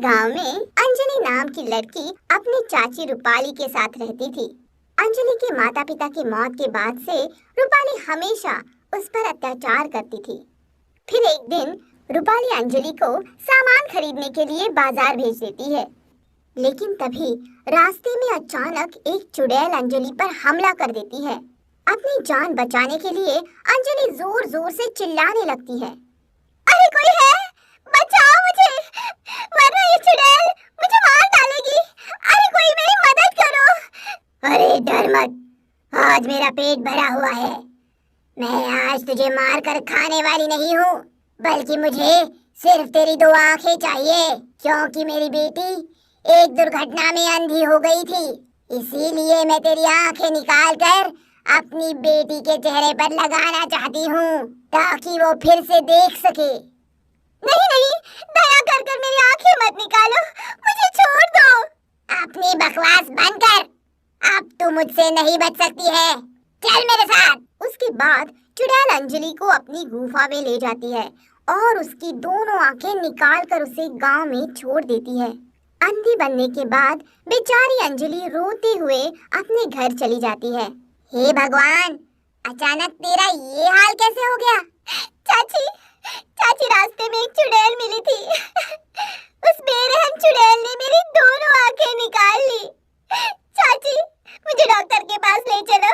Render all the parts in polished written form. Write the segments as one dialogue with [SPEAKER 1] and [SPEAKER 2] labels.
[SPEAKER 1] गांव में अंजलि नाम की लड़की अपनी चाची रूपाली के साथ रहती थी। अंजलि के माता पिता की मौत के बाद से रूपाली हमेशा उस पर अत्याचार करती थी। फिर एक दिन रूपाली अंजलि को सामान खरीदने के लिए बाजार भेज देती है, लेकिन तभी रास्ते में अचानक एक चुड़ैल अंजलि पर हमला कर देती है। अपनी जान बचाने के लिए अंजलि जोर जोर से चिल्लाने लगती है, अरे कोई है, बचाओ मुझे, वरना ये चुड़ैल मुझे मार डालेगी। अरे कोई मेरी मदद करो। अरे डर मत, आज मेरा पेट भरा हुआ है। मैं आज तुझे मार कर खाने वाली नहीं हूँ, बल्कि मुझे सिर्फ तेरी 2 आंखें चाहिए, क्योंकि मेरी बेटी एक दुर्घटना में अंधी हो गई थी। इसीलिए मैं तेरी आंखें निकाल कर अपनी बेटी के चेहरे पर लगाना चाहती हूँ, ताकि वो फिर से देख सके। नहीं नहीं, दया कर कर मेरी आंखें मत निकालो, मुझे छोड़ दो। अपनी बकवास बंद कर, अब तू मुझसे नहीं बच सकती है, चल मेरे साथ। उसके बाद चुड़ैल अंजलि को अपनी गुफा में ले जाती है और उसकी दोनों आंखें निकाल कर उसे गांव में छोड़ देती है। अंधी बनने के बाद बेचारी अंजलि रोते हुए अपने घर चली जाती है। हे भगवान, अचानक तेरा ये हाल कैसे हो गया? चाची, चाची रास्ते में एक चुड़ैल मिली थी। उस बेरहम चुड़ैल ने मेरी दोनों आंखें निकाल ली। चाची, मुझे डॉक्टर के पास ले चलो,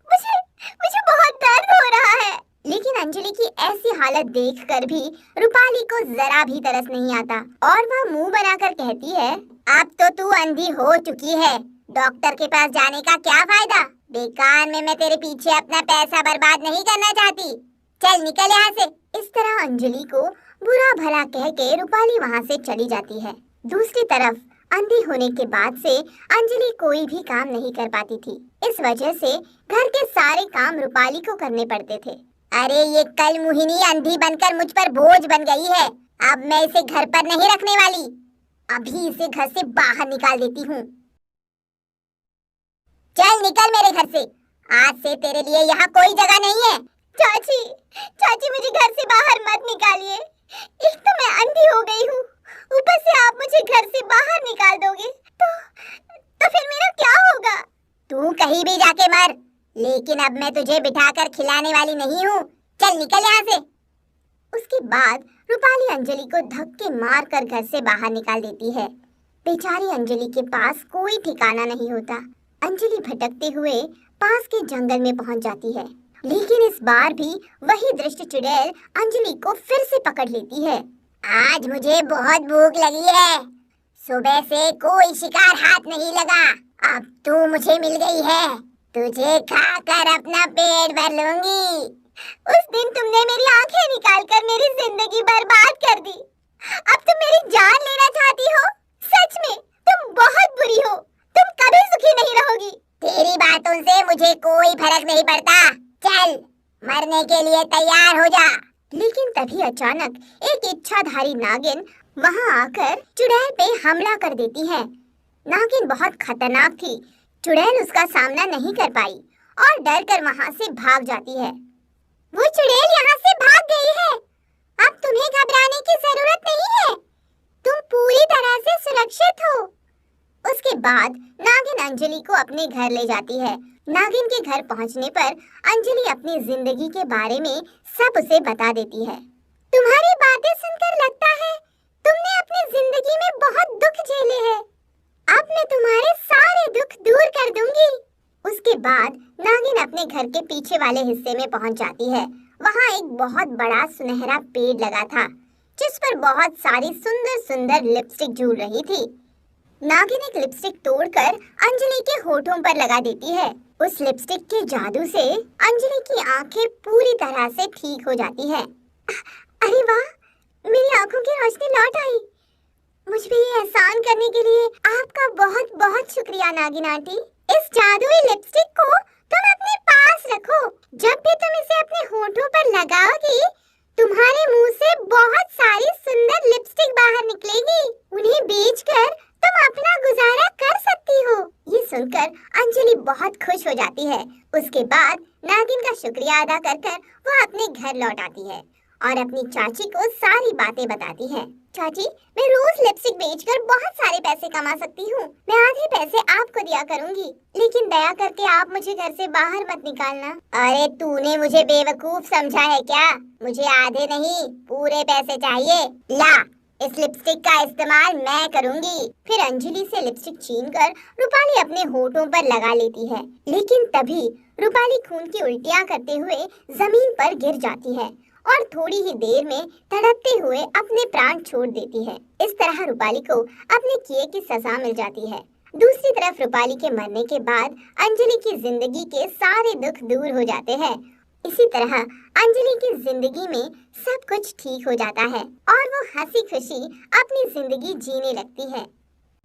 [SPEAKER 1] मुझे बहुत दर्द हो रहा है। लेकिन अंजलि की ऐसी हालत देखकर भी रूपाली को जरा भी तरस नहीं आता और वह मुंह बनाकर कहती है, अब तो तू अंधी हो चुकी है, डॉक्टर के पास जाने का क्या फायदा? बेकार में मैं तेरे पीछे अपना पैसा बर्बाद नहीं करना चाहती, चल निकल यहाँ से। इस तरह अंजलि को बुरा भला कह के रूपाली वहाँ से चली जाती है। दूसरी तरफ अंधी होने के बाद से अंजलि कोई भी काम नहीं कर पाती थी। इस वजह से घर के सारे काम रूपाली को करने पड़ते थे। अरे ये कल मुहिनी अंधी बनकर मुझ पर बोझ बन गई है, अब मैं इसे घर पर नहीं रखने वाली, अभी इसे घर से बाहर निकाल देती हूँ। चल निकल मेरे घर से, आज से तेरे लिए यहाँ कोई जगह नहीं है। चाची, चाची मुझे घर से बाहर मत निकालिए, एक तो मैं अंधी हो गई हूँ, ऊपर से आप मुझे घर से बाहर निकाल दोगे तो फिर मेरा क्या होगा? तू कहीं भी जाके मर, लेकिन अब मैं तुझे बिठाकर खिलाने वाली नहीं हूँ, चल निकल यहाँ से। उसके बाद रूपाली अंजलि को धक्के मार कर घर से बाहर निकाल देती है। बेचारी अंजलि के पास कोई ठिकाना नहीं होता। अंजलि भटकते हुए पास के जंगल में पहुंच जाती है, लेकिन इस बार भी वही दृष्ट चुड़ैल अंजलि को फिर से पकड़ लेती है। आज मुझे बहुत भूख लगी है, सुबह से कोई शिकार हाथ नहीं लगा, अब तू मुझे मिल गई है, तुझे खाकर अपना पेट भर लूंगी। उस दिन तुमने मेरी आंखें निकालकर मेरी जिंदगी बर्बाद कर दी, अब तुम मेरी जान लेना चाहती हो? सच में तुम बहुत बुरी हो, तुम कभी सुखी नहीं रहोगी। तेरी बातों से मुझे कोई फर्क नहीं पड़ता, चल मरने के लिए तैयार हो जा। लेकिन तभी अचानक एक इच्छाधारी नागिन वहां आकर चुड़ैल पे हमला कर देती है। नागिन बहुत खतरनाक थी, चुड़ैल उसका सामना नहीं कर पाई और डर कर वहां से भाग जाती है। वो चुड़ैल यहाँ से भाग गई है, अब तुम्हें घबराने की जरूरत नहीं है, तुम पूरी तरह से सुरक्षित हो। उसके बाद नागिन अंजलि को अपने घर ले जाती है। नागिन के घर पहुंचने पर अंजलि अपनी जिंदगी के बारे में सब उसे बता देती है। तुम्हारी बातें सुनकर लगता है तुमने अपनी जिंदगी में बहुत दुख झेले हैं, अब मैं तुम्हारे सारे दुख दूर कर दूंगी। उसके बाद नागिन अपने घर के पीछे वाले हिस्से में पहुंच जाती है। वहाँ एक बहुत बड़ा सुनहरा पेड़ लगा था, जिस पर बहुत सारी सुंदर सुंदर लिपस्टिक झूल रही थी। नागिन एक लिपस्टिक तोड़कर अंजलि के होठों पर लगा देती है। उस लिपस्टिक के जादू से अंजलि की आंखें पूरी तरह से ठीक हो जाती है। अरे वाह, मेरी आंखों की रोशनी लौट आई। मुझ पे ये एहसान करने के लिए आपका बहुत बहुत शुक्रिया नागिन आंटी। इस जादुई लिपस्टिक को तुम अपने पास रखो, जब भी तुम इसे अपने होठों पर लगाओगी तुम्हारे मुंह से बहुत सारी सुंदर लिपस्टिक बाहर निकलेगी, उन्हें बेचकर तुम अपना गुजारा कर सकती हो। ये सुनकर अंजलि बहुत खुश हो जाती है। उसके बाद नागिन का शुक्रिया अदा कर वो अपने घर लौट आती है और अपनी चाची को सारी बातें बताती है। चाची, मैं रोज लिपस्टिक बेचकर बहुत सारे पैसे कमा सकती हूँ। मैं आधे पैसे आपको दिया करूँगी, लेकिन दया करके आप मुझे घर से बाहर मत निकालना। अरे तूने मुझे बेवकूफ समझा है क्या? मुझे आधे नहीं पूरे पैसे चाहिए। ला, इस लिपस्टिक का इस्तेमाल मैं करूंगी। फिर अंजलि से लिपस्टिक छीनकर रूपाली अपने होठों पर लगा लेती है, लेकिन तभी रूपाली खून की उल्टियां करते हुए जमीन पर गिर जाती है और थोड़ी ही देर में तड़पते हुए अपने प्राण छोड़ देती है। इस तरह रूपाली को अपने किए की सजा मिल जाती है। दूसरी तरफ रूपाली के मरने के बाद अंजलि की जिंदगी के सारे दुख दूर हो जाते हैं। इसी तरह अंजलि की जिंदगी में सब कुछ ठीक हो जाता है और वो हंसी खुशी अपनी जिंदगी जीने लगती है।